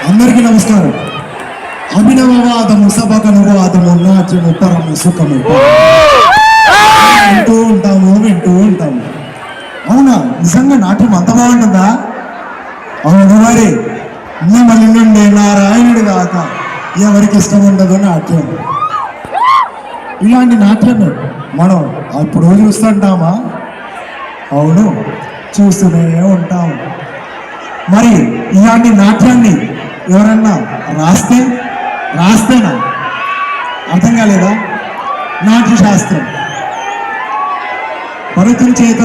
అందరికీ నమస్కారం. అభినవవాదము సభకనువాదము నాట్యము పరము సుఖము వింటూ ఉంటాము. అవునా, నిజంగా నాట్యం అంత బాగుంటుందా? అవును మరి, మళ్ళీ నుండి నారాయణుడి దాకా ఎవరికి ఇష్టం ఉండదు నాట్యం. ఇలాంటి నాట్యాన్ని మనం అప్పుడు చూస్తుంటామా? అవును, చూస్తూనే ఉంటాము. మరి ఇలాంటి నాట్యాన్ని ఎవరన్నా రాస్తేనా? అర్థం కాలేదా? నాట్య శాస్త్రం భరతుని చేత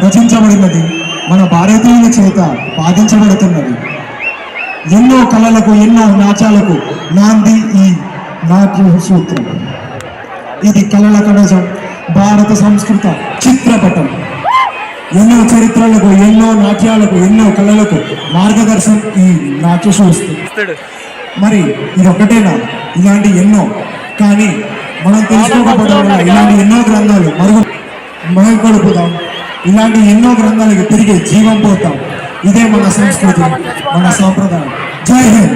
రచించబడినది, మన భారతీయుల చేత పాటించబడుతున్నది. ఎన్నో కళలకు, ఎన్నో నాట్యాలకు నాంది ఈ నాట్య సూత్రం. ఇది కళల కణజం, భారత సంస్కృత చిత్రపటం. ఎన్నో చరిత్రలకు, ఎన్నో నాట్యాలకు, ఎన్నో కళలకు మార్గదర్శనం ఈ నాట్య సూత్రం. మరి ఇది ఒక్కటేనా? ఇలాంటి ఎన్నో, కానీ మనం తెలుసుకోకపోవడం వల్ల ఇలాంటి ఎన్నో గ్రంథాలు మరుగుపడిపోతాం. ఇలాంటి ఎన్నో గ్రంథాలకి తిరిగి జీవం పోతాం. ఇదే మన సంస్కృతి, మన సాంప్రదాయం. జై హింద్.